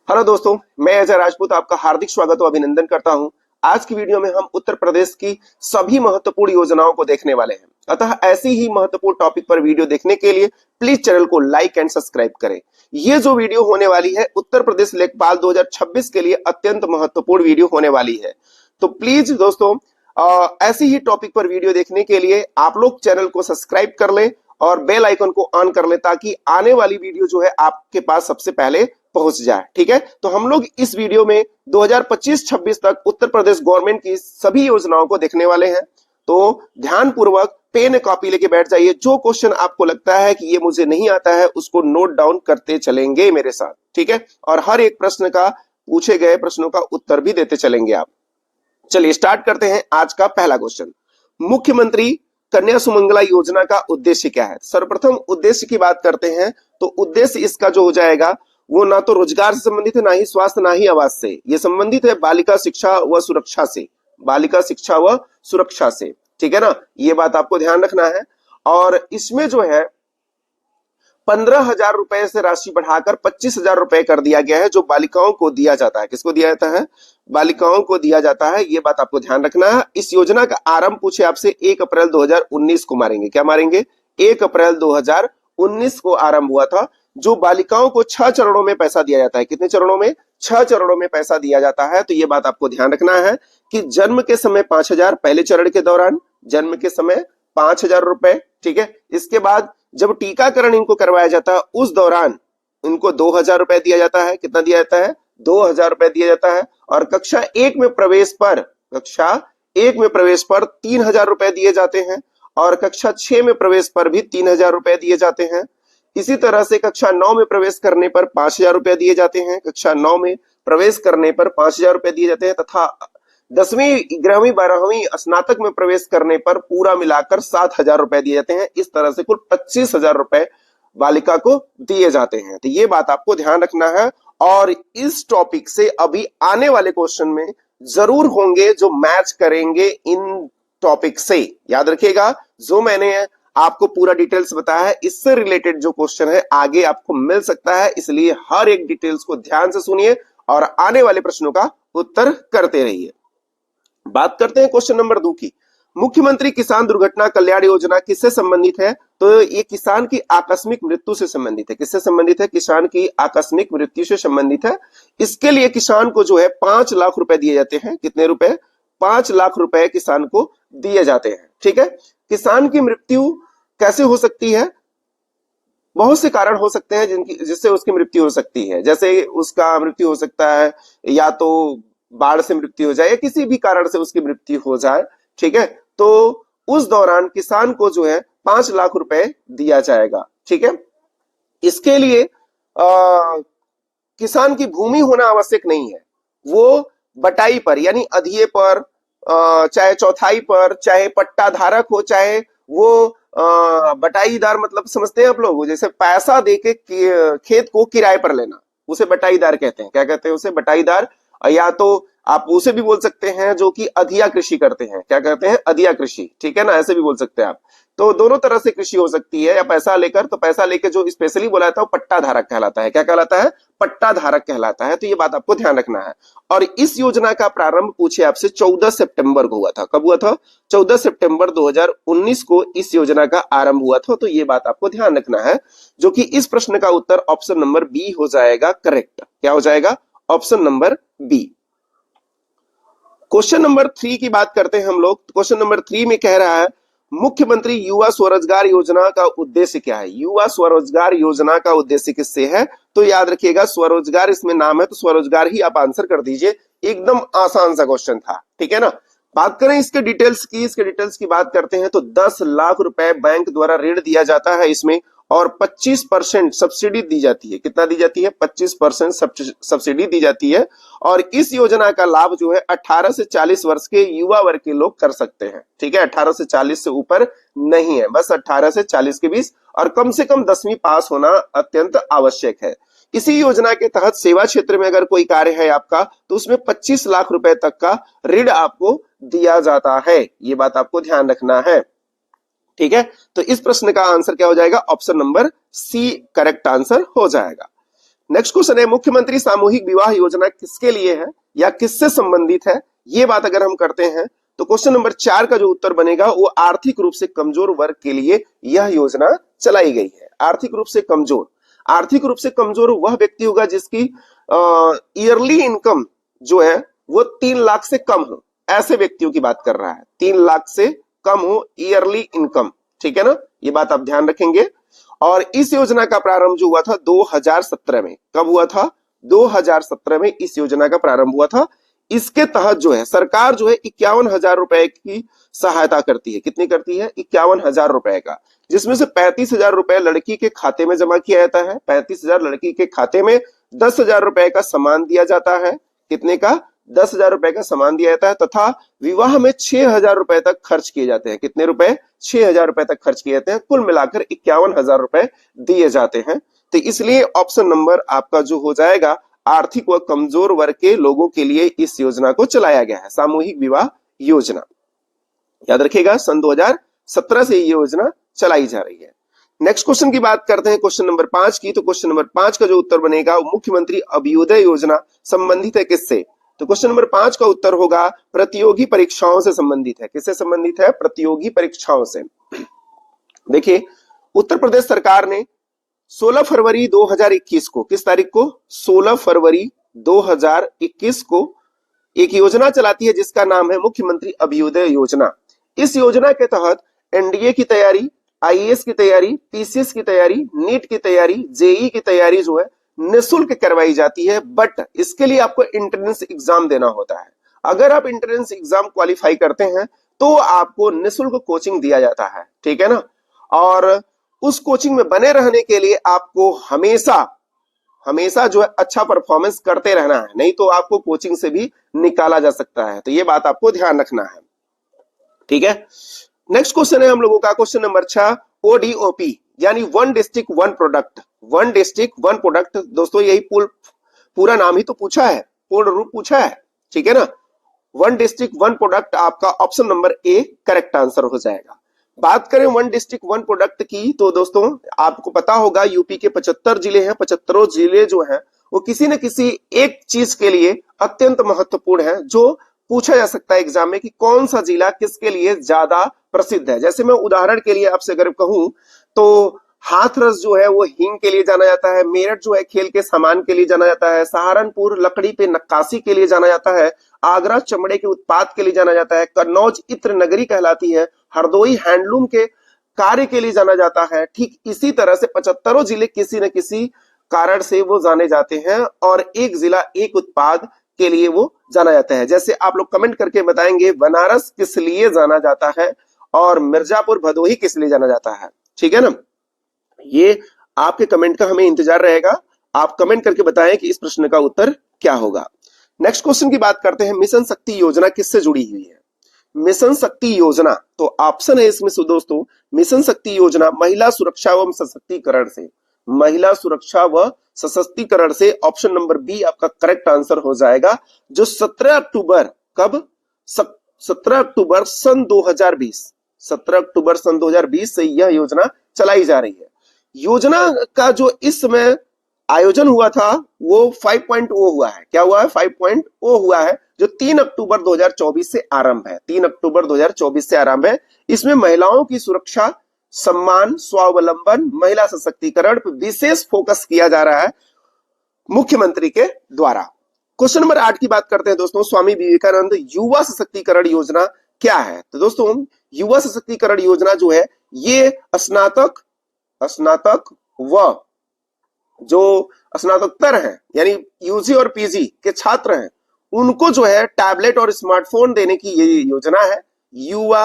Hello दोस्तों, मैं अजय राजपूत आपका हार्दिक स्वागत और अभिनंदन करता हूं। आज की वीडियो में हम उत्तर प्रदेश की सभी महत्वपूर्ण योजनाओं को देखने वाले हैं। अतः ऐसी ही महत्वपूर्ण टॉपिक पर वीडियो देखने के लिए प्लीज चैनल को लाइक एंड सब्सक्राइब करें। ये जो वीडियो होने वाली है उत्तर प्रदेश लेखपाल 2026 के लिए अत्यंत महत्वपूर्ण वीडियो होने वाली है। तो प्लीज दोस्तों, ऐसी ही टॉपिक पर वीडियो देखने के लिए आप लोग चैनल को सब्सक्राइब कर लें और बेल आइकन को ऑन कर लें ताकि आने वाली वीडियो जो है आपके पास सबसे पहले पहुंच जाए। ठीक है, तो हम लोग इस वीडियो में 2025-26 तक उत्तर प्रदेश गवर्नमेंट की सभी योजनाओं को देखने वाले हैं। तो ध्यान पूर्वक पेन कॉपी लेके बैठ जाइए। जो क्वेश्चन आपको लगता है कि ये मुझे नहीं आता है उसको नोट डाउन करते चलेंगे मेरे साथ। ठीक है, और हर एक प्रश्न का पूछे गए प्रश्नों का उत्तर भी देते चलेंगे आप। चलिए स्टार्ट करते हैं आज का पहला क्वेश्चन। मुख्यमंत्री कन्या सुमंगला योजना का उद्देश्य क्या है? सर्वप्रथम उद्देश्य की बात करते हैं तो उद्देश्य इसका जो हो जाएगा वो ना तो रोजगार से संबंधित है, ना ही स्वास्थ्य, ना ही आवास से। ये संबंधित है बालिका शिक्षा व सुरक्षा से, बालिका शिक्षा व सुरक्षा से। ठीक है ना, ये बात आपको ध्यान रखना है। और इसमें जो है 15,000 रुपए से राशि बढ़ाकर 25,000 रुपए कर दिया गया है, जो बालिकाओं को दिया जाता है। किसको दिया जाता है? बालिकाओं को दिया जाता है। ये बात आपको ध्यान रखना है। इस योजना का आरंभ पूछे आपसे 1 अप्रैल 2019 को मारेंगे। क्या मारेंगे? 1 अप्रैल 2019 को आरंभ हुआ था। जो बालिकाओं को 6 चरणों में पैसा दिया जाता है। कितने चरणों में? 6 चरणों में पैसा दिया जाता है। तो ये बात आपको ध्यान रखना है कि जन्म के समय 5,000 पहले चरण के दौरान, जन्म के समय 5,000 रुपए। ठीक है, इसके बाद जब टीकाकरण इनको करवाया जाता है उस दौरान इनको 2,000 रुपए दिया जाता है। कितना दिया जाता है? 2,000 रुपए दिया जाता है। और कक्षा 1 में प्रवेश पर, कक्षा 1 में प्रवेश पर 3,000 रुपए दिए जाते हैं। और कक्षा 6 में प्रवेश पर भी 3,000 रुपए दिए जाते हैं। इसी तरह से कक्षा 9 में प्रवेश करने पर 5,000 रुपए दिए जाते हैं। कक्षा 9 में प्रवेश करने पर 5,000 रुपए दिए जाते हैं तथा 10वीं, 11वीं, 12वीं स्नातक में प्रवेश करने पर पूरा मिलाकर 7,000 रुपए दिए जाते हैं। इस तरह से कुल 25,000 रुपए बालिका को दिए जाते हैं। तो ये बात आपको ध्यान रखना है। और इस टॉपिक से अभी आने वाले क्वेश्चन में जरूर होंगे जो मैच करेंगे इन टॉपिक से। याद रखिएगा, जो मैंने आपको पूरा डिटेल्स बताया है इससे रिलेटेड जो क्वेश्चन है आगे आपको मिल सकता है। इसलिए हर एक डिटेल्स को ध्यान से सुनिए और आने वाले प्रश्नों का उत्तर करते रहिए। बात करते हैं क्वेश्चन नंबर 2 की। मुख्यमंत्री किसान दुर्घटना कल्याण योजना किससे संबंधित है? तो ये किसान की आकस्मिक मृत्यु से संबंधित है। किससे संबंधित है? किसान की आकस्मिक मृत्यु से संबंधित है। इसके लिए किसान को जो है 5 लाख रुपए दिए जाते हैं। कितने रुपए? 5 लाख रुपए किसान को दिए जाते हैं। ठीक है, किसान की मृत्यु कैसे हो सकती है? बहुत से कारण हो सकते हैं जिससे उसकी मृत्यु हो सकती है। जैसे उसका मृत्यु हो सकता है या तो बाढ़ से मृत्यु हो जाए या किसी भी कारण से उसकी मृत्यु हो जाए। ठीक है, तो उस दौरान किसान को जो है 5 लाख रुपए दिया जाएगा। ठीक है, इसके लिए किसान की भूमि होना आवश्यक नहीं है। वो बटाई पर यानी अधिये पर, चाहे चौथाई पर, चाहे पट्टा धारक हो, चाहे वो बटाईदार, मतलब समझते हैं आप लोग, जैसे पैसा देके खेत को किराए पर लेना, उसे बटाईदार कहते हैं। क्या कहते हैं उसे? बटाईदार। या तो आप उसे भी बोल सकते हैं जो कि अधिया कृषि करते हैं। क्या कहते हैं? अधिया कृषि। ठीक है ना, ऐसे भी बोल सकते हैं आप। तो दोनों तरह से कृषि हो सकती है। या पैसा लेकर, तो पैसा लेकर जो स्पेशली बोला था वो पट्टा धारक कहलाता है। क्या कहलाता है? पट्टा धारक कहलाता है। तो ये बात आपको ध्यान रखना है। और इस योजना का प्रारंभ पूछे आपसे 14 सितंबर को हुआ था। कब हुआ था? 14 सितंबर 2019 को इस योजना का आरंभ हुआ था। तो ये बात आपको ध्यान रखना है, जो कि इस प्रश्न का उत्तर ऑप्शन नंबर बी हो जाएगा करेक्ट। क्या हो जाएगा? Option number B. Question number 3 की बात करते हैं हम लोग। क्वेश्चन नंबर 3 में कह रहा है मुख्यमंत्री युवा स्वरोजगार योजना का उद्देश्य क्या है? युवा स्वरोजगार योजना का उद्देश्य किससे है? तो याद रखिएगा, स्वरोजगार इसमें नाम है तो स्वरोजगार ही आप आंसर कर दीजिए। एकदम आसान सा क्वेश्चन था। ठीक है ना। बात करें इसके डिटेल्स की बात करते हैं तो 10 लाख रुपए बैंक द्वारा ऋण दिया जाता है इसमें, और 25% सब्सिडी दी जाती है। कितना दी जाती है? 25% सब्सिडी दी जाती है। और इस योजना का लाभ जो है 18 से 40 वर्ष के युवा वर्ग के लोग कर सकते हैं। ठीक है, 18 से 40 से ऊपर नहीं है, बस 18 से 40 के बीच, और कम से कम 10वीं पास होना अत्यंत आवश्यक है। इसी योजना के तहत सेवा क्षेत्र में अगर कोई कार्य है आपका तो उसमें 25 लाख रुपए तक का ऋण आपको दिया जाता है। ये बात आपको ध्यान रखना है। ठीक है, तो इस प्रश्न का आंसर क्या हो जाएगा? Option number C correct answer हो जाएगा। नेक्स्ट क्वेश्चन है, मुख्यमंत्री सामूहिक विवाह योजना किसके लिए है या किससे संबंधित है? ये बात अगर हम करते हैं तो क्वेश्चन नंबर 4 का जो उत्तर बनेगा वो आर्थिक रूप से कमजोर वर्ग के लिए यह योजना चलाई गई है। आर्थिक रूप से कमजोर, आर्थिक रूप से कमजोर वह व्यक्ति होगा जिसकी ईयरली इनकम जो है वो 3 लाख से कम हो, ऐसे व्यक्तियों की बात कर रहा है। 3 लाख से कम हो ईयरली इनकम, ठीक है ना, ये बात आप ध्यान रखेंगे। और इस योजना का प्रारंभ जो हुआ था 2017 में, कब हुआ था? 2017 में इस योजना का प्रारंभ हुआ था। इसके तहत जो है सरकार जो है 51,000 रुपए की सहायता करती है। कितनी करती है? 51,000 रुपए का, जिसमें से 35,000 रुपए लड़की के खाते में जमा किया जाता है। 35,000 लड़की के खाते में 10,000 रुपए का सामान दिया जाता है। कितने का? 10,000 रुपए का सामान दिया जाता है तथा विवाह में 6,000 रुपए तक खर्च किए जाते हैं। कितने रुपए? 6,000 रुपए तक खर्च किए जाते हैं। कुल मिलाकर 51,000 रुपए दिए जाते हैं। तो इसलिए ऑप्शन नंबर आपका जो हो जाएगा, आर्थिक व कमजोर वर्ग के लोगों के लिए इस योजना को चलाया गया है, सामूहिक विवाह योजना। याद रखिएगा, सन 2017 से ये योजना चलाई जा रही है। नेक्स्ट क्वेश्चन की बात करते हैं, क्वेश्चन नंबर 5 की। तो क्वेश्चन नंबर 5 का जो उत्तर बनेगा, मुख्यमंत्री अभ्युदय योजना संबंधित है किससे? तो क्वेश्चन नंबर 5 का उत्तर होगा प्रतियोगी परीक्षाओं से संबंधित है। किससे संबंधित है? प्रतियोगी परीक्षाओं से। देखिए, उत्तर प्रदेश सरकार ने 16 फरवरी 2021 को, किस तारीख को? 16 फरवरी 2021 को एक योजना चलाती है जिसका नाम है मुख्यमंत्री अभ्युदय योजना। इस योजना के तहत एनडीए की तैयारी, आईएएस की तैयारी, पीसीएस की तैयारी, नीट की तैयारी, जेई की तैयारी जो है निःशुल्क करवाई जाती है। बट इसके लिए आपको एंट्रेंस एग्जाम देना होता है। अगर आप एंट्रेंस एग्जाम क्वालिफाई करते हैं तो आपको निःशुल्क कोचिंग दिया जाता है, ठीक है ना। और उस कोचिंग में बने रहने के लिए आपको हमेशा हमेशा जो है अच्छा परफॉर्मेंस करते रहना है, नहीं तो आपको कोचिंग से भी निकाला जा सकता है। तो ये बात आपको ध्यान रखना है, ठीक है। नेक्स्ट क्वेश्चन है हम लोगों का क्वेश्चन नंबर 6, ओडीओपी यानी one district one product. One district one product दोस्तों यही पूरा नाम ही तो पूछा है, पूर्ण रूप पूछा है, ठीक है ना। वन डिस्ट्रिक्ट वन प्रोडक्ट आपका option number A correct answer हो जाएगा। बात करें वन डिस्ट्रिक्ट वन प्रोडक्ट की तो दोस्तों आपको पता होगा यूपी के 75 जिले हैं। 75 जिले जो हैं वो किसी न किसी एक चीज के लिए अत्यंत महत्वपूर्ण है, जो पूछा जा सकता है एग्जाम में कि कौन सा जिला किसके लिए ज्यादा प्रसिद्ध है। जैसे मैं उदाहरण के लिए आपसे अगर कहूं तो हाथरस जो है वो हींग के लिए जाना जाता है, मेरठ जो है खेल के सामान के लिए जाना जाता है, सहारनपुर लकड़ी पे नक्काशी के लिए जाना जाता है, आगरा चमड़े के उत्पाद के लिए जाना जाता है, कन्नौज इत्र नगरी कहलाती है, हरदोई हैंडलूम के कार्य के लिए जाना जाता है। ठीक इसी तरह से 75 जिले किसी न किसी कारण से वो जाने जाते हैं और एक जिला एक उत्पाद के लिए वो जाना जाता है। जैसे आप लोग कमेंट करके बताएंगे बनारस किस लिए जाना जाता है और मिर्जापुर भदोही किस लिए जाना जाता है, ठीक है ना। ये आपके कमेंट का हमें इंतजार रहेगा। आप कमेंट करके बताएं कि इस प्रश्न का उत्तर क्या होगा। नेक्स्ट क्वेश्चन की बात करते हैं, मिशन शक्ति योजना किससे जुड़ी हुई है? मिशन शक्ति योजना तो ऑप्शन है इसमें से दोस्तों, मिशन शक्ति योजना महिला सुरक्षा एवं सशक्तिकरण से, महिला सुरक्षा व सशक्तिकरण से। ऑप्शन नंबर बी आपका करेक्ट आंसर हो जाएगा, जो 17 अक्टूबर कब 17 अक्टूबर सन 2020 17 अक्टूबर सन 2020 से यह योजना चलाई जा रही है। योजना का जो इस समय आयोजन हुआ था वो 5.0 हुआ है। क्या हुआ है? 5.0 हुआ है, जो 3 अक्टूबर 2024 से आरंभ है। 3 अक्टूबर 2024 से आरंभ है। इसमें महिलाओं की सुरक्षा, सम्मान, स्वावलंबन, महिला सशक्तिकरण पर विशेष फोकस किया जा रहा है मुख्यमंत्री के द्वारा। क्वेश्चन नंबर 8 की बात करते हैं दोस्तों, स्वामी विवेकानंद युवा सशक्तिकरण योजना क्या है? तो दोस्तों युवा सशक्तिकरण योजना जो है ये स्नातक व जो स्नातकोत्तर हैं यानी यूजी और पीजी के छात्र हैं उनको जो है टैबलेट और स्मार्टफोन देने की ये योजना है। युवा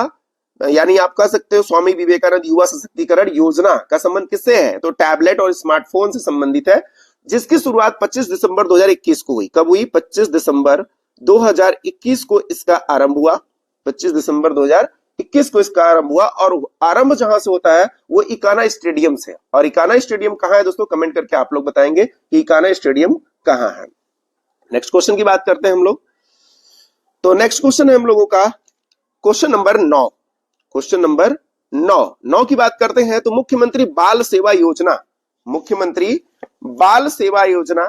यानी आप कह सकते हो स्वामी विवेकानंद युवा सशक्तिकरण योजना का संबंध किससे है? तो टैबलेट और स्मार्टफोन से संबंधित है, जिसकी शुरुआत 25 दिसंबर 2021 को हुई। कब हुई? 25 दिसंबर 2021 को इसका आरंभ हुआ। 25 दिसंबर 2021 को इसका आरंभ हुआ और आरंभ जहां से होता है वो इकाना स्टेडियम से। और इकाना स्टेडियम कहां है दोस्तों? कमेंट करके आप लोग बताएंगे कि इकाना स्टेडियम कहां है। नेक्स्ट क्वेश्चन की बात करते हैं हम लोग। तो नेक्स्ट क्वेश्चन है हम लोगों का क्वेश्चन नंबर 9। क्वेश्चन नंबर 9 की बात करते हैं तो मुख्यमंत्री बाल सेवा योजना मुख्यमंत्री बाल सेवा योजना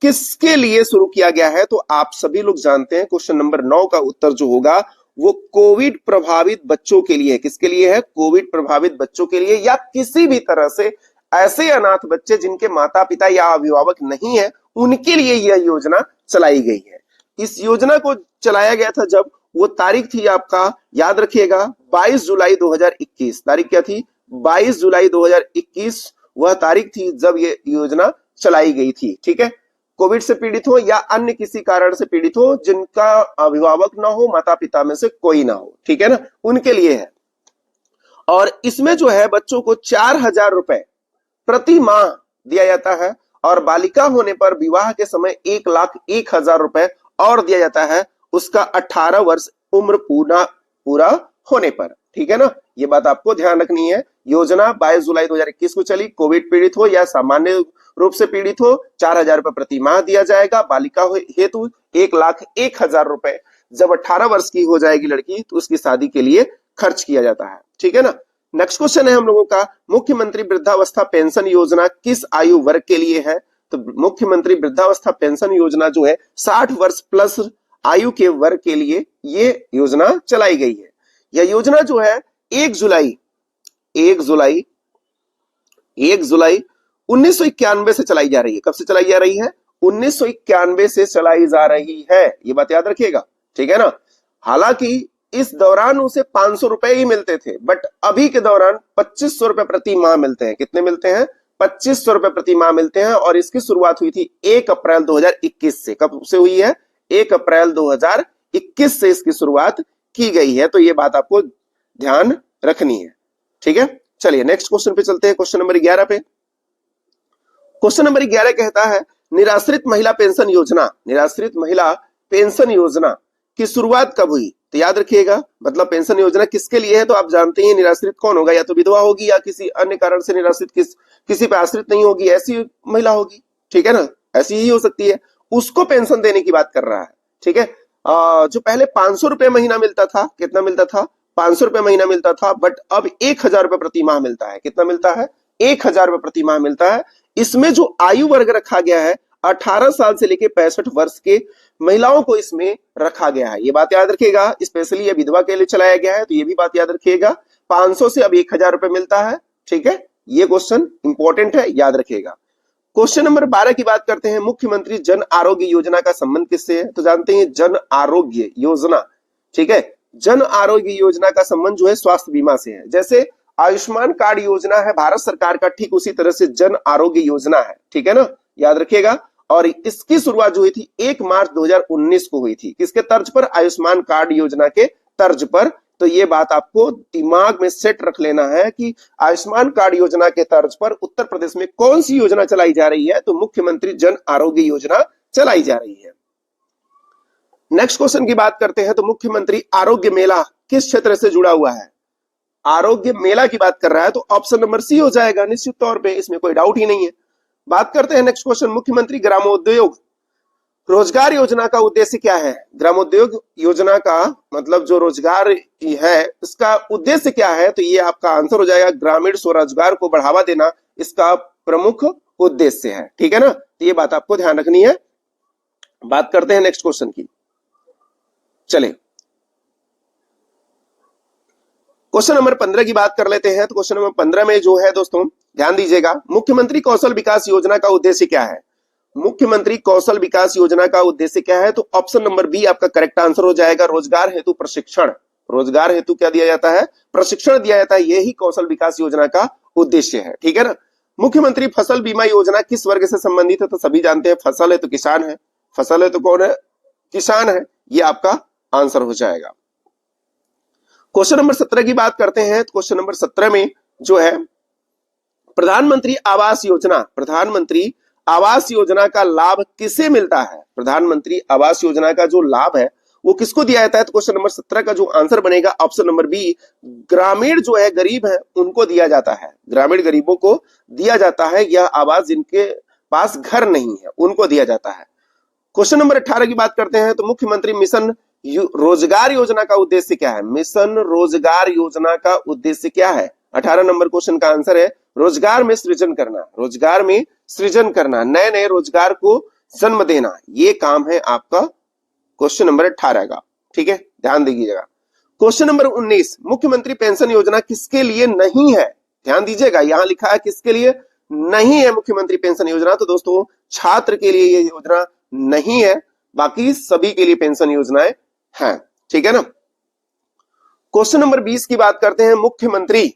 किसके लिए शुरू किया गया है? तो आप सभी लोग जानते हैं क्वेश्चन नंबर 9 का उत्तर जो होगा वो कोविड प्रभावित बच्चों के लिए है। किसके लिए है? कोविड प्रभावित बच्चों के लिए, या किसी भी तरह से ऐसे अनाथ बच्चे जिनके माता पिता या अभिभावक नहीं है, उनके लिए यह योजना चलाई गई है। इस योजना को चलाया गया था जब वो तारीख थी आपका, याद रखिएगा, 22 जुलाई 2021। तारीख क्या थी? 22 जुलाई 2021 वह तारीख थी जब ये योजना चलाई गई थी। ठीक है, कोविड से पीड़ित हो या अन्य किसी कारण से पीड़ित हो, जिनका अभिभावक ना हो, माता पिता में से कोई ना हो, ठीक है ना, उनके लिए है। और इसमें जो है बच्चों को 4,000 रुपए प्रति माह दिया जाता है, और बालिका होने पर विवाह के समय 1,01,000 रुपए और दिया जाता है उसका 18 वर्ष उम्र पूरा होने पर। ठीक है ना, ये बात आपको ध्यान रखनी है। योजना 22 जुलाई 2021 को चली। कोविड पीड़ित हो या सामान्य रूप से पीड़ित हो, 4,000 रुपए प्रति माह दिया जाएगा। बालिका हेतु 1,01,000 रुपए। जब 18 वर्ष की हो जाएगी लड़की तो उसकी शादी के लिए खर्च किया जाता है। ठीक है ना। नेक्स्ट क्वेश्चन है हम लोगों का, मुख्यमंत्री वृद्धावस्था पेंशन योजना किस आयु वर्ग के लिए है? तो मुख्यमंत्री वृद्धावस्था पेंशन योजना जो है 60 वर्ष प्लस आयु के वर्ग के लिए ये योजना चलाई गई है। यह योजना जो है 1 जुलाई 1991 से चलाई जा रही है। कब से चलाई जा रही है? 1991 से चलाई जा रही है, ये बात याद रखिएगा। ठीक है ना। हालांकि इस दौरान उसे 500 रुपए ही मिलते थे, बट अभी के दौरान 2500 रुपए प्रति माह मिलते हैं। कितने मिलते हैं? 2500 रुपए प्रति माह मिलते हैं। और इसकी शुरुआत हुई थी 1 अप्रैल 2021 से। कब से हुई है? 1 अप्रैल 2021 से इसकी शुरुआत की गई है। तो ये बात आपको ध्यान रखनी है। ठीक है, चलिए नेक्स्ट क्वेश्चन पे चलते हैं, क्वेश्चन नंबर 11 पे। क्वेश्चन नंबर 11 कहता है, निराश्रित महिला पेंशन योजना की शुरुआत कब हुई? तो याद रखिएगा, मतलब पेंशन योजना किसके लिए है? तो आप जानते हैं निराश्रित कौन होगा, या तो विधवा होगी या किसी अन्य कारण से निराश्रित, किसी पे आश्रित नहीं होगी, ऐसी महिला होगी। ठीक है ना, ऐसी ही हो सकती है, उसको पेंशन देने की बात कर रहा है। ठीक है, जो पहले 500 रुपए महीना मिलता था, कितना मिलता था? 500 रुपए महीना मिलता था, बट अब 1,000 रुपए प्रति माह मिलता है। कितना मिलता है? 1,000 रुपए प्रति माह मिलता है। इसमें जो आयु वर्ग रखा गया है 18 साल से लेकर 65 वर्ष के महिलाओं को इसमें रखा गया है। ये बात याद रखिएगा, स्पेशली ये विधवा के लिए चलाया गया है, तो ये भी बात याद रखिएगा। 500 से अब 1,000 रुपए मिलता है। ठीक है, ये क्वेश्चन इंपॉर्टेंट है, याद रखिएगा। क्वेश्चन नंबर 12 की बात करते हैं, मुख्यमंत्री जन आरोग्य योजना का संबंध किससे है? तो जानते हैं जन आरोग्य योजना। ठीक है, जन आरोग्य योजना का संबंध जो है स्वास्थ्य बीमा से है। जैसे आयुष्मान कार्ड योजना है भारत सरकार का, ठीक उसी तरह से जन आरोग्य योजना है। ठीक है ना, याद रखिएगा। और इसकी शुरुआत जो हुई थी 1 मार्च 2019 को हुई थी। किसके तर्ज पर? आयुष्मान कार्ड योजना के तर्ज पर। तो ये बात आपको दिमाग में सेट रख लेना है कि आयुष्मान कार्ड योजना के तर्ज पर उत्तर प्रदेश में कौन सी योजना चलाई जा रही है? तो मुख्यमंत्री जन आरोग्य योजना चलाई जा रही है। नेक्स्ट क्वेश्चन की बात करते हैं, तो मुख्यमंत्री आरोग्य मेला किस क्षेत्र से जुड़ा हुआ है? आरोग्य मेला की बात कर रहा है, तो ऑप्शन नंबर सी हो जाएगा निश्चित तौर पे, इसमें कोई डाउट ही नहीं है। बात करते हैं नेक्स्ट क्वेश्चन, मुख्यमंत्री ग्रामोद्योग रोजगार योजना का उद्देश्य क्या है? ग्रामोद्योग योजना का मतलब जो रोजगार है इसका उद्देश्य क्या है? तो ये आपका आंसर हो जाएगा, ग्रामीण स्वरोजगार को बढ़ावा देना इसका प्रमुख उद्देश्य है। ठीक है ना, तो ये बात आपको ध्यान रखनी है। बात करते हैं नेक्स्ट क्वेश्चन की। चले क्वेश्चन नंबर 15 की बात कर लेते हैं। तो क्वेश्चन नंबर 15 में जो है दोस्तों ध्यान दीजिएगा, मुख्यमंत्री कौशल विकास योजना का उद्देश्य क्या है? मुख्यमंत्री कौशल विकास योजना का उद्देश्य क्या है? तो ऑप्शन नंबर बी आपका करेक्ट आंसर हो जाएगा, रोजगार हेतु प्रशिक्षण। रोजगार हेतु क्या दिया जाता है? प्रशिक्षण दिया जाता है। यही कौशल विकास योजना का उद्देश्य है। ठीक है ना। मुख्यमंत्री फसल बीमा योजना किस वर्ग से संबंधित है? तो सभी जानते हैं फसल है तो किसान है, फसल है तो कौन है? किसान है। ये आपका आंसर हो जाएगा। क्वेश्चन नंबर 17 की बात करते हैं। तो क्वेश्चन नंबर 17 में जो है प्रधानमंत्री आवास योजना, प्रधानमंत्री आवास योजना का लाभ किसे मिलता है? प्रधानमंत्री आवास योजना का जो लाभ है वो किसको दिया जाता है? तो क्वेश्चन नंबर 17 का जो आंसर बनेगा ऑप्शन नंबर बी, ग्रामीण जो है गरीब है उनको दिया जाता है। ग्रामीण गरीबों को दिया जाता है यह आवास, जिनके पास घर नहीं है उनको दिया जाता है। क्वेश्चन नंबर 18 की बात करते हैं। तो मुख्यमंत्री मिशन रोजगार योजना का उद्देश्य क्या है? मिशन रोजगार योजना का उद्देश्य क्या है? 18 नंबर क्वेश्चन का आंसर है, रोजगार में सृजन करना, रोजगार में सृजन करना, नए नए रोजगार को जन्म देना, ये काम है आपका क्वेश्चन नंबर 18 का। ठीक है, ध्यान दीजिएगा। क्वेश्चन नंबर 19, मुख्यमंत्री पेंशन योजना किसके लिए नहीं है? ध्यान दीजिएगा, यहां लिखा है किसके लिए नहीं है मुख्यमंत्री पेंशन योजना। तो दोस्तों छात्र के लिए ये योजना नहीं है, बाकी सभी के लिए पेंशन योजनाएं हैं। ठीक है ना। क्वेश्चन नंबर 20 की बात करते हैं। मुख्यमंत्री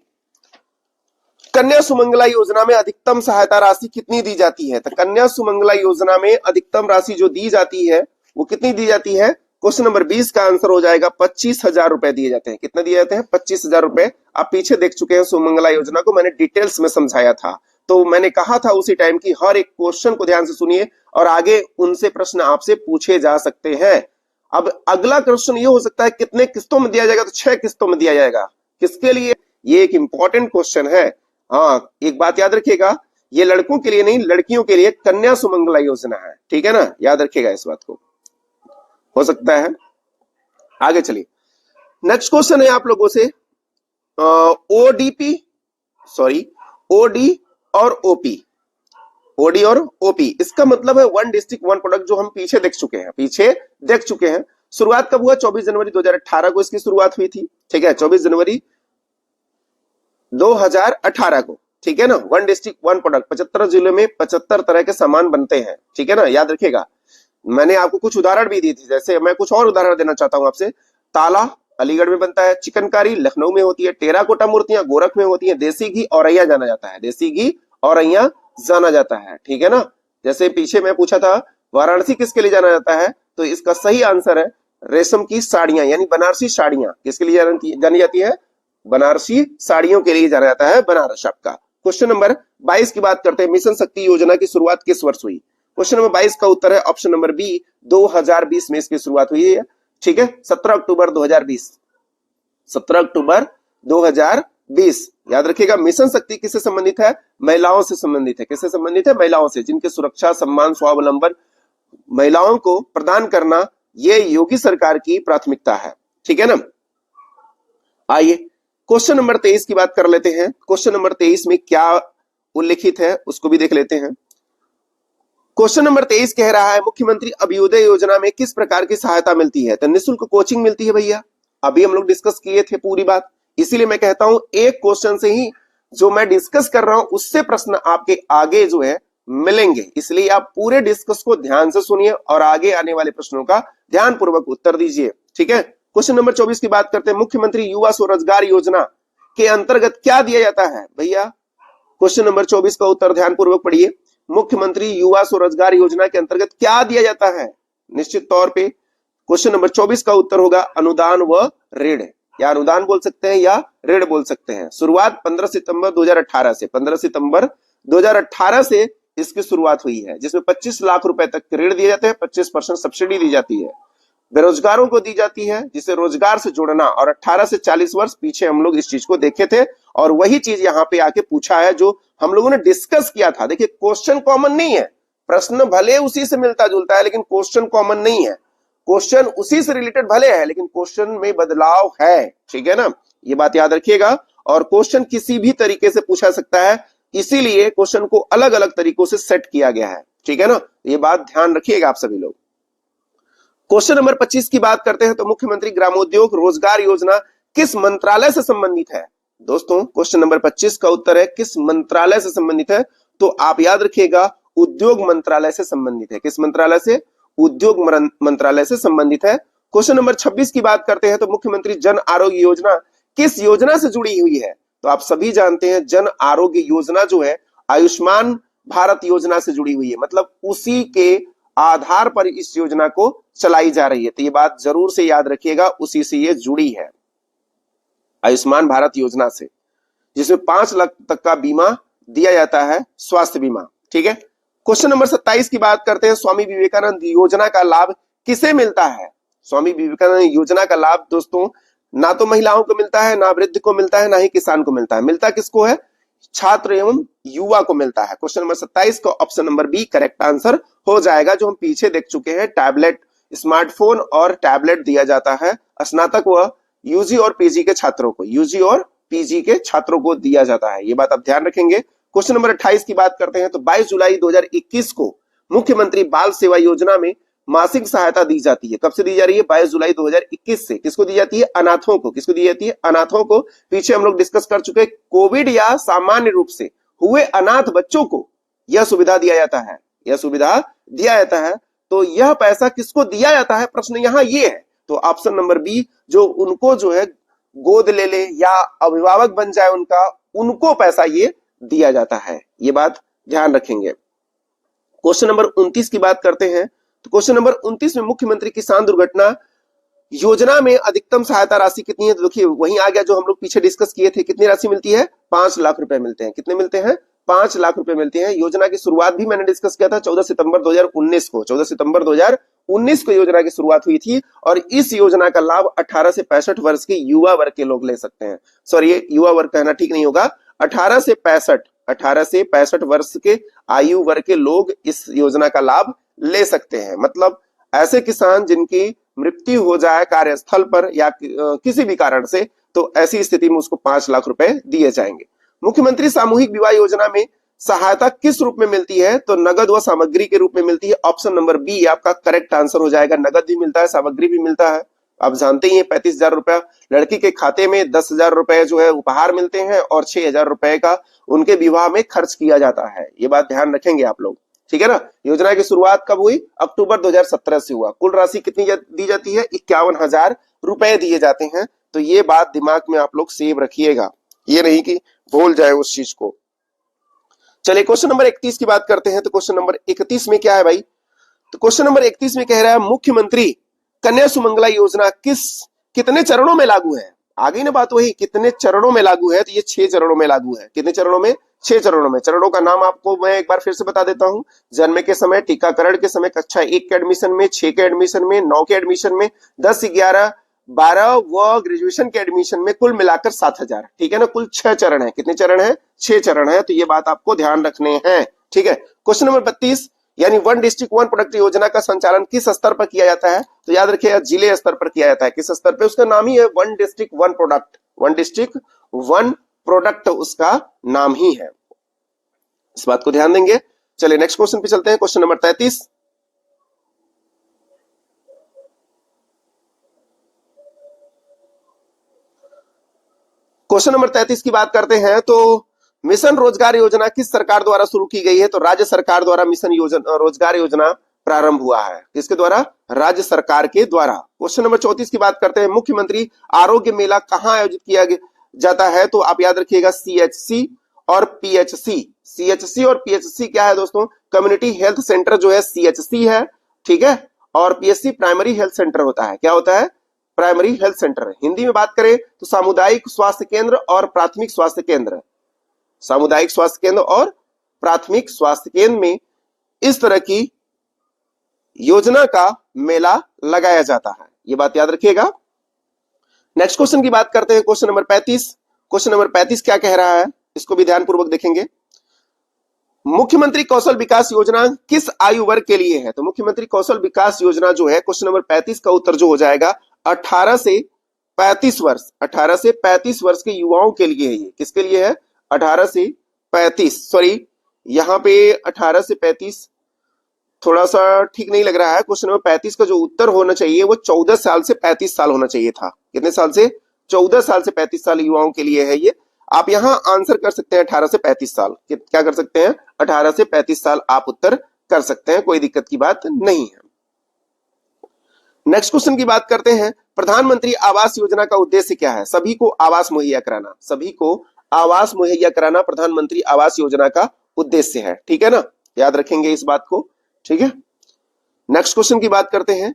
कन्या सुमंगला योजना में अधिकतम सहायता राशि कितनी दी जाती है? तो कन्या सुमंगला योजना में अधिकतम राशि जो दी जाती है वो कितनी दी जाती है? क्वेश्चन नंबर 20 का आंसर हो जाएगा 25,000 रुपए दिए जाते हैं। कितने दिए जाते हैं? 25,000 रुपए। आप पीछे देख चुके हैं सुमंगला योजना को, मैंने डिटेल्स में समझाया था। तो मैंने कहा था उसी टाइम की हर एक क्वेश्चन को ध्यान से सुनिए और आगे उनसे प्रश्न आपसे पूछे जा सकते हैं। अब अगला क्वेश्चन ये हो सकता है कितने किस्तों में दिया जाएगा? तो 6 किस्तों में दिया जाएगा। किसके लिए? ये एक इंपॉर्टेंट क्वेश्चन है। हाँ, एक बात याद रखिएगा, ये लड़कों के लिए नहीं, लड़कियों के लिए कन्या सुमंगला योजना है। ठीक है ना, याद रखिएगा इस बात को। हो सकता है आगे चलिए। नेक्स्ट क्वेश्चन है आप लोगों से ओडीपी, सॉरी ओडी और ओपी। ओडी और ओपी इसका मतलब है वन डिस्ट्रिक्ट वन प्रोडक्ट, जो हम पीछे देख चुके हैं। शुरुआत कब हुआ? 24 जनवरी 2018 को इसकी शुरुआत हुई थी। ठीक है, 24 जनवरी 2018 को। ठीक है ना। वन डिस्ट्रिक्ट वन प्रोडक्ट, 75 जिलों में 75 तरह के सामान बनते हैं। ठीक है ना, याद रखिएगा। मैंने आपको कुछ उदाहरण भी दी थी, जैसे मैं कुछ और उदाहरण देना चाहता हूं आपसे। ताला अलीगढ़ में बनता है, चिकनकारी लखनऊ में होती है, टेराकोटा मूर्तियां गोरख में होती हैं, देसी घी औरैया जाना जाता है, देसी घी औरैया जाना जाता है। ठीक है ना। जैसे पीछे मैं पूछा था वाराणसी किसके लिए जाना जाता है, तो इसका सही आंसर है रेशम की साड़ियां, यानी बनारसी साड़ियां। किसके लिए जानी जाती है? बनारसी साड़ियों के लिए जाना जाता है बनारस आपका। क्वेश्चन नंबर 22 की बात करते हैं। मिशन शक्ति योजना की शुरुआत किस वर्ष हुई? क्वेश्चन नंबर 22 का उत्तर है ऑप्शन नंबर बी, 2020 में इसकी शुरुआत हुई है। ठीक है, 17 अक्टूबर 2020, 17 अक्टूबर 2020। याद रखिएगा, मिशन शक्ति किससे संबंधित है? महिलाओं से संबंधित है। किससे संबंधित है? महिलाओं से, जिनके सुरक्षा, सम्मान, स्वावलंबन महिलाओं को प्रदान करना ये योगी सरकार की प्राथमिकता है। ठीक है ना। आइए क्वेश्चन नंबर 23 की बात कर लेते हैं। क्वेश्चन नंबर 23 में क्या उल्लिखित है उसको भी देख लेते हैं। क्वेश्चन नंबर 23 कह रहा है मुख्यमंत्री अभ्युदय योजना में किस प्रकार की सहायता मिलती है? तो निःशुल्क कोचिंग मिलती है भैया। अभी हम लोग डिस्कस किए थे पूरी बात, इसीलिए मैं कहता हूं एक क्वेश्चन से ही जो मैं डिस्कस कर रहा हूं उससे प्रश्न आपके आगे जो है मिलेंगे, इसलिए आप पूरे डिस्कस को ध्यान से सुनिए और आगे आने वाले प्रश्नों का ध्यान पूर्वक उत्तर दीजिए। ठीक है। क्वेश्चन नंबर 24 की बात करते हैं। मुख्यमंत्री युवा स्वरोजगार योजना के अंतर्गत क्या दिया जाता है? भैया क्वेश्चन नंबर 24 का उत्तर ध्यान पूर्वक पढ़िए। मुख्यमंत्री युवा स्वरोजगार योजना के अंतर्गत क्या दिया जाता है? निश्चित तौर पे क्वेश्चन नंबर 24 का उत्तर होगा अनुदान व ऋण, या अनुदान बोल सकते हैं या ऋण बोल सकते हैं। शुरुआत 15 सितंबर 2018 से, 15 सितंबर 2018 से इसकी शुरुआत हुई है, जिसमें 25 लाख रुपए तक ऋण दिए जाते हैं, 25% सब्सिडी दी जाती है, बेरोजगारों को दी जाती है जिसे रोजगार से जोड़ना। और 18 से 40 वर्ष पीछे हम लोग इस चीज को देखे थे और वही चीज यहाँ पे आके पूछा है जो हम लोगों ने डिस्कस किया था। देखिए क्वेश्चन कॉमन नहीं है, प्रश्न भले उसी से मिलता जुलता है लेकिन क्वेश्चन कॉमन नहीं है। क्वेश्चन उसी से रिलेटेड भले है लेकिन क्वेश्चन में बदलाव है। ठीक है ना, ये बात याद रखिएगा। और क्वेश्चन किसी भी तरीके से पूछा सकता है, इसीलिए क्वेश्चन को अलग अलग तरीकों से सेट किया गया है। ठीक है ना, ये बात ध्यान रखिएगा आप सभी लोग। क्वेश्चन नंबर 25 की बात करते हैं। तो मुख्यमंत्री ग्रामोद्योग रोजगार योजना किस मंत्रालय से संबंधित है? दोस्तों क्वेश्चन नंबर 25 का उत्तर है किस मंत्रालय से संबंधित है? तो आप याद रखिएगा उद्योग मंत्रालय से संबंधित है। किस मंत्रालय से? उद्योग मंत्रालय से संबंधित है। क्वेश्चन नंबर 26 की बात करते हैं। तो मुख्यमंत्री जन आरोग्य योजना किस योजना से जुड़ी हुई है? तो आप सभी जानते हैं जन आरोग्य योजना जो है आयुष्मान भारत योजना से जुड़ी हुई है, मतलब उसी के आधार पर इस योजना को चलाई जा रही है। तो ये बात जरूर से याद रखिएगा, उसी से ये जुड़ी है, आयुष्मान भारत योजना से, जिसमें 5 लाख तक का बीमा दिया जाता है, स्वास्थ्य बीमा। ठीक है। क्वेश्चन नंबर 27 की बात करते हैं। स्वामी विवेकानंद योजना का लाभ किसे मिलता है? स्वामी विवेकानंद योजना का लाभ दोस्तों ना तो महिलाओं को मिलता है, ना वृद्ध को मिलता है, ना ही किसान को मिलता है। मिलता किसको है? छात्र एवं युवा को मिलता है। क्वेश्चन नंबर 27 का option number B correct answer हो जाएगा, जो हम पीछे देख चुके हैं। टैबलेट, स्मार्टफोन और टैबलेट दिया जाता है स्नातक व यूजी और पीजी के छात्रों को, यूजी और पीजी के छात्रों को दिया जाता है। ये बात आप ध्यान रखेंगे। क्वेश्चन नंबर 28 की बात करते हैं तो 22 जुलाई 2021 को मुख्यमंत्री बाल सेवा योजना में मासिक सहायता दी जाती है। कब से दी जा रही है? 22 जुलाई 2021 से। किसको दी जाती है? अनाथों को। किसको दी जाती है? अनाथों को। पीछे हम लोग डिस्कस कर चुके हैं, कोविड या सामान्य रूप से हुए अनाथ बच्चों को यह सुविधा दिया जाता है, यह सुविधा दिया जाता है। तो यह पैसा किसको दिया जाता है, प्रश्न यहां ये है। तो ऑप्शन नंबर बी, जो उनको जो है गोद ले ले या अभिभावक बन जाए उनका, उनको पैसा ये दिया जाता है। ये बात ध्यान रखेंगे। क्वेश्चन नंबर 29 की बात करते हैं तो क्वेश्चन नंबर 29 में मुख्यमंत्री किसान दुर्घटना योजना में अधिकतम सहायता राशि कितनी है? तो देखिए वहीं आ गया जो हम लोग पीछे डिस्कस किए थे। कितनी राशि मिलती है? 5 लाख रुपए मिलते हैं। कितने मिलते हैं? 5 लाख रुपए मिलते हैं। योजना की शुरुआत भी मैंने डिस्कस किया था 14 सितंबर 2019 को। 14 सितंबर 2019 को योजना की शुरुआत हुई थी और इस योजना का लाभ 18 से 65 वर्ष के युवा वर्ग के लोग ले सकते हैं। सॉरी, ये युवा वर्ग कहना ठीक नहीं होगा, 18 से 65 वर्ष के आयु वर्ग के लोग इस योजना का लाभ ले सकते हैं। मतलब ऐसे किसान जिनकी मृत्यु हो जाए कार्यस्थल पर या किसी भी कारण से, तो ऐसी स्थिति में उसको 5 लाख रुपए दिए जाएंगे। मुख्यमंत्री सामूहिक विवाह योजना में सहायता किस रूप में मिलती है? तो नगद व सामग्री के रूप में मिलती है। ऑप्शन नंबर बी आपका करेक्ट आंसर हो जाएगा। नगद भी मिलता है, सामग्री भी मिलता है। आप जानते ही हैं 35,000 रुपया लड़की के खाते में, 10,000 रुपए जो है उपहार मिलते हैं और 6,000 रुपए का उनके विवाह में खर्च किया जाता है। ये बात ध्यान रखेंगे आप लोग, ठीक है ना। योजना की शुरुआत कब हुई? अक्टूबर 2017 से हुआ। कुल राशि कितनी दी जाती है? 51,000 रुपए दिए जाते हैं। तो ये बात दिमाग में आप लोग सेव रखिएगा, ये नहीं कि भूल जाए उस चीज को। चलिए क्वेश्चन नंबर 31 की बात करते हैं तो क्वेश्चन नंबर 31 में क्या है भाई? तो क्वेश्चन नंबर 31 में कह रहा है मुख्यमंत्री कन्या सुमंगला योजना कितने चरणों में लागू है? आगे ना बात वही, कितने चरणों में लागू है? तो ये 6 चरणों में लागू है। कितने चरणों में? 6 चरणों में। चरणों का नाम आपको मैं एक बार फिर से बता देता हूं। जन्म के समय, टीकाकरण के समय, कक्षा 1 के एडमिशन में, 6 के एडमिशन में, 9 के एडमिशन में, 10, 11, 12 व ग्रेजुएशन के एडमिशन में, कुल मिलाकर 7,000। ठीक है ना। कुल 6 चरण है। कितने चरण है? 6 चरण है। तो ये बात आपको ध्यान रखने हैं, ठीक है। क्वेश्चन नंबर 32 यानी वन डिस्ट्रिक्ट वन प्रोडक्ट योजना का संचालन किस स्तर पर किया जाता है? तो याद रखिएगा जिले स्तर पर किया जाता है। किस स्तर पे? उसका नाम ही है one district one product. One district one product उसका नाम ही है। इस बात को ध्यान देंगे। चलिए नेक्स्ट क्वेश्चन पे चलते हैं। Question number 33। क्वेश्चन नंबर 33 की बात करते हैं तो मिशन रोजगार योजना किस सरकार द्वारा शुरू की गई है? तो राज्य सरकार द्वारा मिशन रोजगार योजना प्रारंभ हुआ है। किसके द्वारा? राज्य सरकार के द्वारा। क्वेश्चन नंबर 34 की बात करते हैं मुख्यमंत्री आरोग्य मेला कहां आयोजित किया जाता है? तो आप याद रखिएगा सीएचसी और पीएचसी। सीएचसी और पीएचसी क्या है दोस्तों? कम्युनिटी हेल्थ सेंटर जो है सीएचसी है, ठीक है। और पीएचसी प्राइमरी हेल्थ सेंटर होता है। क्या होता है? Primary health centre. हिंदी में बात करें तो सामुदायिक स्वास्थ्य केंद्र और प्राथमिक स्वास्थ्य केंद्र। सामुदायिक स्वास्थ्य केंद्र और प्राथमिक स्वास्थ्य केंद्र में इस तरह की योजना का मेला लगाया जाता है। ये बात याद रखिएगा। नेक्स्ट क्वेश्चन की बात करते हैं। Question number 35। क्वेश्चन नंबर 35 क्या कह रहा है, इसको भी ध्यानपूर्वक देखेंगे। मुख्यमंत्री कौशल विकास योजना किस आयु वर्ग के लिए है? तो मुख्यमंत्री कौशल विकास योजना जो है, क्वेश्चन नंबर 35 का उत्तर जो हो जाएगा 18 से 35 वर्ष। 18 से 35 वर्ष के युवाओं के लिए है। ये किसके लिए है? 18 से 35। सॉरी, यहां पे 18 से 35 थोड़ा सा ठीक नहीं लग रहा है। क्वेश्चन नंबर 35 का जो उत्तर होना चाहिए वो 14 साल से 35 साल होना चाहिए था। कितने साल से? 14 साल से 35 साल युवाओं के लिए है ये। आप यहां आंसर कर सकते हैं 18 से 35 साल। क्या कर सकते हैं? 18 से 35 साल आप उत्तर कर सकते हैं, कोई दिक्कत की बात नहीं है। नेक्स्ट क्वेश्चन की बात करते हैं। प्रधानमंत्री आवास योजना का उद्देश्य क्या है? सभी को आवास मुहैया कराना। सभी को आवास मुहैया कराना प्रधानमंत्री आवास योजना का उद्देश्य है, ठीक है ना। याद रखेंगे इस बात को, ठीक है। नेक्स्ट क्वेश्चन की बात करते हैं।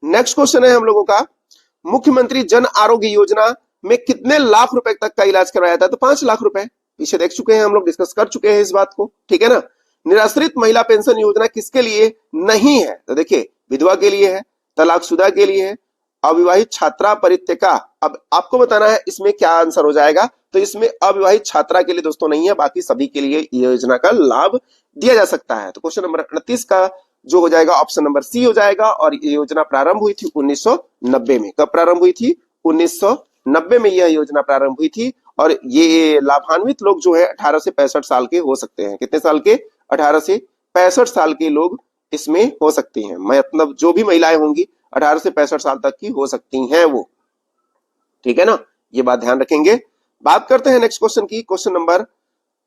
नेक्स्ट क्वेश्चन है हम लोगों का, मुख्यमंत्री जन आरोग्य योजना में कितने लाख रुपए तक का इलाज करवाया था? तो 5 लाख रुपए। पीछे देख चुके हैं हम लोग, डिस्कस कर चुके हैं इस बात को, ठीक है ना। निराश्रित महिला पेंशन योजना किसके लिए नहीं है? तो देखिए विधवा के लिए है, तलाकशुदा के लिए है, अविवाहित छात्रा परित्यक्ता। अब आपको बताना है इसमें क्या आंसर हो जाएगा। तो इसमें अविवाहित छात्रा के लिए दोस्तों नहीं है, बाकी सभी के लिए योजना का लाभ दिया जा सकता है। तो क्वेश्चन नंबर 29 का जो हो जाएगा ऑप्शन नंबर सी हो जाएगा। और ये योजना प्रारंभ हुई थी 1990 में। कब प्रारंभ हुई थी? 1990 में यह योजना प्रारंभ हुई थी और ये लाभान्वित लोग जो है 18 से 65 साल के हो सकते हैं। कितने साल के? 18 से 65 साल के लोग इसमें हो सकती हैं। मतलब जो भी महिलाएं होंगी 18 से 65 साल तक की हो सकती हैं वो, ठीक है ना, ये बात ध्यान रखेंगे। बात करते हैं नेक्स्ट क्वेश्चन की, क्वेश्चन नंबर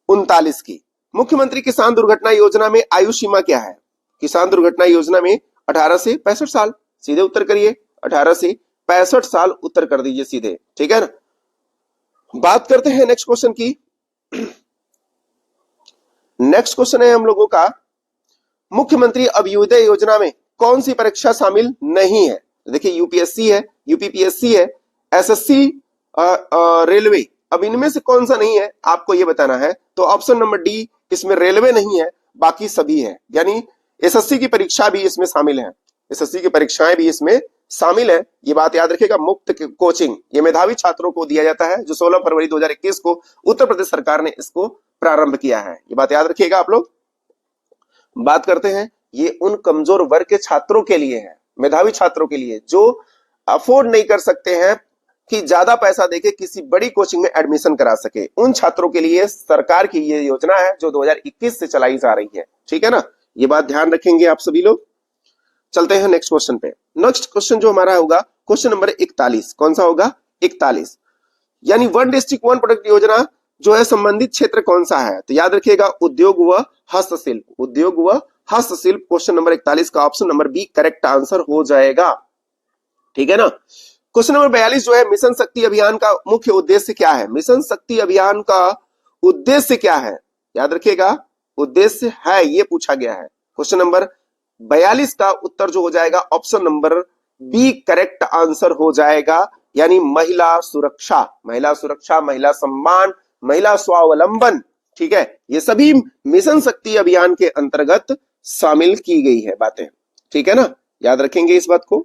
39 की। मुख्यमंत्री किसान दुर्घटना योजना में आयु सीमा क्या है? किसान दुर्घटना योजना में 18 से 65 साल, सीधे उत्तर करिए, 18 से 65 साल उत्तर कर दीजिए सीधे, ठीक है ना। बात करते हैं नेक्स्ट क्वेश्चन की। नेक्स्ट क्वेश्चन है हम लोगों का, मुख्यमंत्री अभ्युदय योजना में कौन सी परीक्षा शामिल नहीं है? देखिए यूपीएससी है, यूपीपीएससी है, एसएससी, रेलवे, अब इनमें से कौन सा नहीं है आपको ये बताना है। तो ऑप्शन नंबर डी, इसमें रेलवे नहीं है, बाकी सभी है, यानी एसएससी की परीक्षा भी इसमें शामिल है, एसएससी की परीक्षाएं भी इसमें शामिल है। ये बात याद रखिएगा। मुफ्त कोचिंग ये मेधावी छात्रों को दिया जाता है, जो 16 फरवरी 2021 को उत्तर प्रदेश सरकार ने इसको प्रारंभ किया है, ये बात याद रखिएगा आप लोग। बात करते हैं, ये उन कमजोर वर्ग के छात्रों के लिए है, मेधावी छात्रों के लिए, जो अफोर्ड नहीं कर सकते हैं कि ज्यादा पैसा देके किसी बड़ी कोचिंग में एडमिशन करा सके, उन छात्रों के लिए सरकार की ये योजना है जो 2021 से चलाई जा रही है, ठीक है ना, ये बात ध्यान रखेंगे आप सभी लोग। चलते हैं नेक्स्ट क्वेश्चन पे। नेक्स्ट क्वेश्चन जो हमारा होगा क्वेश्चन नंबर 41, कौन सा होगा? 41, यानी वन डिस्ट्रिक्ट वन प्रोडक्ट योजना जो है संबंधित क्षेत्र कौन सा है? तो याद रखिएगा उद्योग व हस्तशिल्प, उद्योग व हस्तशिल्प। क्वेश्चन नंबर 41 का option number B correct answer हो जाएगा, ठीक है ना। क्वेश्चन नंबर 42 जो है, मिशन शक्ति अभियान का मुख्य उद्देश्य क्या है? मिशन शक्ति अभियान का उद्देश्य क्या है? याद रखिएगा, उद्देश्य है ये पूछा गया है। क्वेश्चन नंबर 42 का उत्तर जो हो जाएगा option number B correct answer हो जाएगा, यानी महिला सुरक्षा, महिला सुरक्षा, महिला सम्मान, महिला स्वावलंबन, ठीक है, ये सभी मिशन शक्ति अभियान के अंतर्गत शामिल की गई है बातें, ठीक है ना, याद रखेंगे इस बात को।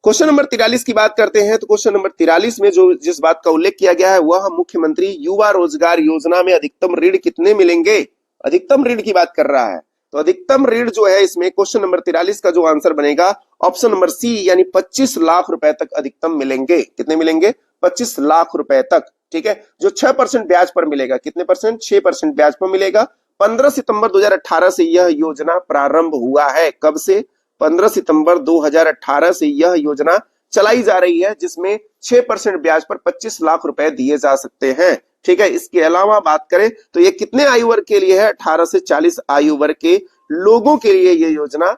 क्वेश्चन नंबर 43 की बात करते हैं, तो क्वेश्चन नंबर 43 में जो जिस बात का उल्लेख किया गया है वह मुख्यमंत्री युवा रोजगार योजना में अधिकतम ऋण कितने मिलेंगे? अधिकतम ऋण की बात कर रहा है। तो अधिकतम ऋण जो है इसमें क्वेश्चन नंबर 43 का जो आंसर बनेगा ऑप्शन नंबर सी, यानी 25 लाख रुपए तक अधिकतम मिलेंगे। कितने मिलेंगे? 25 लाख रुपए तक, ठीक है, जो 6% ब्याज पर मिलेगा। कितने परसेंट? 6% ब्याज पर मिलेगा। 15 सितंबर 2018 से यह योजना प्रारंभ हुआ है। कब से? 15 सितंबर 2018 से यह योजना चलाई जा रही है, जिसमें 6% ब्याज पर 25 लाख रुपए दिए जा सकते हैं, ठीक है। इसके अलावा बात करें तो ये कितने आयु वर्ग के लिए है? 18 से 40 आयु वर्ग के लोगों के लिए ये योजना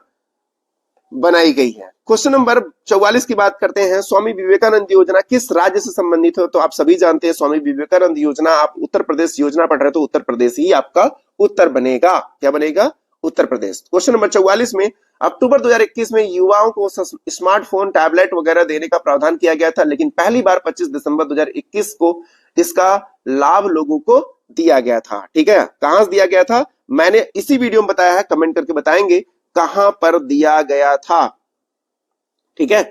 बनाई गई है। क्वेश्चन नंबर 44 की बात करते हैं, स्वामी विवेकानंद योजना किस राज्य से संबंधित है? तो आप सभी जानते हैं स्वामी विवेकानंद योजना, आप उत्तर प्रदेश योजना पढ़ रहे तो उत्तर प्रदेश ही आपका उत्तर बनेगा। क्या बनेगा? उत्तर प्रदेश। क्वेश्चन नंबर 44 में अक्टूबर 2021 में युवाओं को स्मार्टफोन, टैबलेट वगैरह देने का प्रावधान किया गया था, लेकिन पहली बार 25 दिसंबर 2021 को इसका लाभ लोगों को दिया गया था, ठीक है। कहां दिया गया था मैंने इसी वीडियो में बताया है, कमेंट करके बताएंगे कहां पर दिया गया था, ठीक है।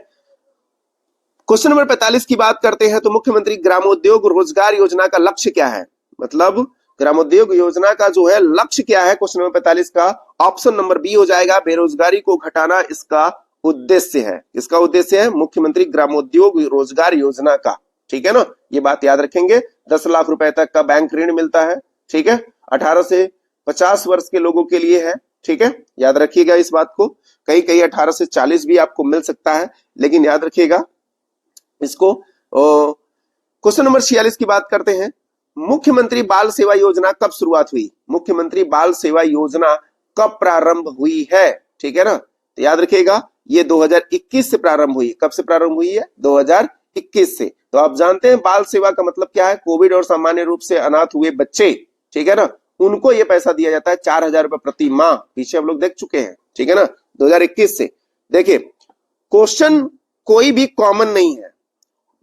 क्वेश्चन नंबर 45 की बात करते हैं, तो मुख्यमंत्री ग्रामोद्योग रोजगार योजना का लक्ष्य क्या है? मतलब ग्रामोद्योग योजना का जो है लक्ष्य क्या है? क्वेश्चन नंबर 45 का ऑप्शन नंबर बी हो जाएगा, बेरोजगारी को घटाना इसका उद्देश्य है। इसका उद्देश्य है मुख्यमंत्री ग्रामोद्योग रोजगार योजना का, ठीक है ना, ये बात याद रखेंगे। 10 लाख रुपए तक का बैंक ऋण मिलता है, ठीक है, 18 से 50 वर्ष के लोगों के लिए है, ठीक है, याद रखिएगा इस बात को। कहीं कहीं 18 से 40 भी आपको मिल सकता है, लेकिन याद रखिएगा इसको। क्वेश्चन नंबर 46 की बात करते हैं, मुख्यमंत्री बाल सेवा योजना कब शुरुआत हुई? मुख्यमंत्री बाल सेवा योजना कब प्रारंभ हुई है? ठीक है ना, तो याद रखिएगा ये 2021 से प्रारंभ हुई। कब से प्रारंभ हुई है? 2021 से। तो आप जानते हैं बाल सेवा का मतलब क्या है? कोविड और सामान्य रूप से अनाथ हुए बच्चे, ठीक है ना, उनको ये पैसा दिया जाता है 4000 रुपए प्रति माह। पीछे हम लोग देख चुके हैं, ठीक है ना, 2021 से। देखिए क्वेश्चन कोई भी कॉमन नहीं है,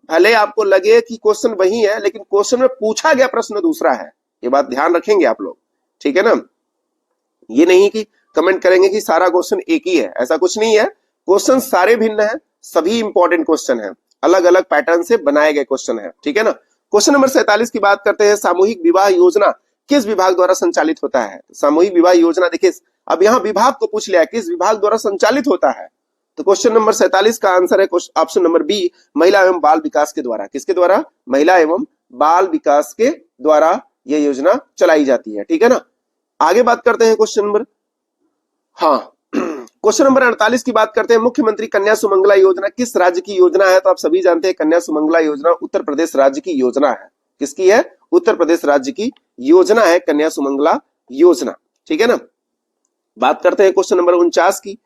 भले आपको लगे कि क्वेश्चन वही है, लेकिन क्वेश्चन में पूछा गया प्रश्न दूसरा है, ये बात ध्यान रखेंगे आप लोग, ठीक है ना। ये नहीं कि कमेंट करेंगे कि सारा क्वेश्चन एक ही है, ऐसा कुछ नहीं है। क्वेश्चन सारे भिन्न है, सभी इंपॉर्टेंट क्वेश्चन है, अलग अलग पैटर्न से बनाए गए क्वेश्चन है, ठीक है ना। क्वेश्चन नंबर 47 की बात करते हैं, सामूहिक विवाह योजना किस विभाग द्वारा संचालित होता है? सामूहिक विवाह योजना, देखिए अब यहाँ विभाग को पूछ लिया किस विभाग द्वारा संचालित होता है, तो क्वेश्चन नंबर 47 का आंसर है ऑप्शन नंबर बी, महिला एवं बाल विकास के द्वारा। किसके द्वारा? महिला एवं बाल विकास के द्वारा यह योजना चलाई जाती है। ठीक है ना। आगे बात करते हैं क्वेश्चन नंबर, हाँ क्वेश्चन नंबर 48 की बात करते हैं। मुख्यमंत्री कन्या सुमंगला योजना किस राज्य की योजना है? तो आप सभी जानते हैं कन्या सुमंगला योजना उत्तर प्रदेश राज्य की योजना है। किसकी है? उत्तर प्रदेश राज्य की योजना है कन्या सुमंगला योजना। ठीक है ना। बात करते हैं क्वेश्चन नंबर 49 की।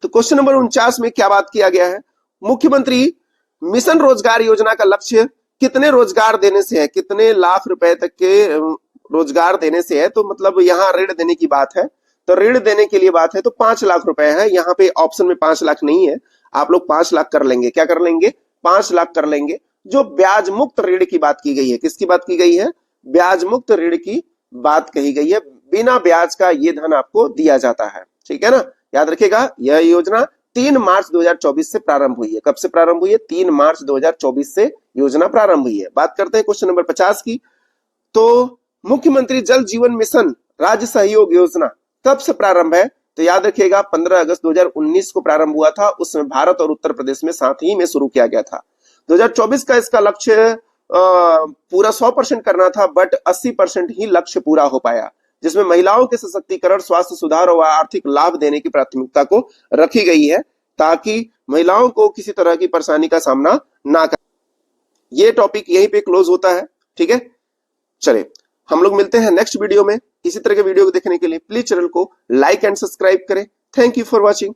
तो क्वेश्चन नंबर 49 में क्या बात किया गया है? मुख्यमंत्री मिशन रोजगार योजना का लक्ष्य कितने रोजगार देने से है? कितने लाख रुपए तक के रोजगार देने से है? तो मतलब यहाँ ऋण देने की बात है। तो ऋण देने के लिए बात है तो 5 लाख रुपए है। यहाँ पे ऑप्शन में 5 लाख नहीं है, आप लोग 5 लाख कर लेंगे। क्या कर लेंगे? 5 लाख कर लेंगे। जो ब्याज मुक्त ऋण की बात की गई है, किसकी बात की गई है? ब्याज मुक्त ऋण की बात कही गई है। बिना ब्याज का ये धन आपको दिया जाता है। ठीक है ना। याद रखिएगा, यह योजना 3 मार्च 2024 से प्रारंभ हुई है। कब से प्रारंभ हुई है? 3 मार्च 2024 से योजना प्रारंभ हुई है। बात करते हैं क्वेश्चन नंबर 50 की। तो मुख्यमंत्री जल जीवन मिशन राज्य सहयोग योजना कब से प्रारंभ है? तो याद रखिएगा 15 अगस्त 2019 को प्रारंभ हुआ था। उसमें भारत और उत्तर प्रदेश में साथ ही में शुरू किया गया था। 2024 का इसका लक्ष्य पूरा 100% करना था, बट 80% ही लक्ष्य पूरा हो पाया, जिसमें महिलाओं के सशक्तिकरण, स्वास्थ्य सुधार और आर्थिक लाभ देने की प्राथमिकता को रखी गई है, ताकि महिलाओं को किसी तरह की परेशानी का सामना ना कर। ये टॉपिक यहीं पे क्लोज होता है। ठीक है, चलिए हम लोग मिलते हैं नेक्स्ट वीडियो में। इसी तरह के वीडियो को देखने के लिए प्लीज चैनल को लाइक एंड सब्सक्राइब करें। Thank you for watching.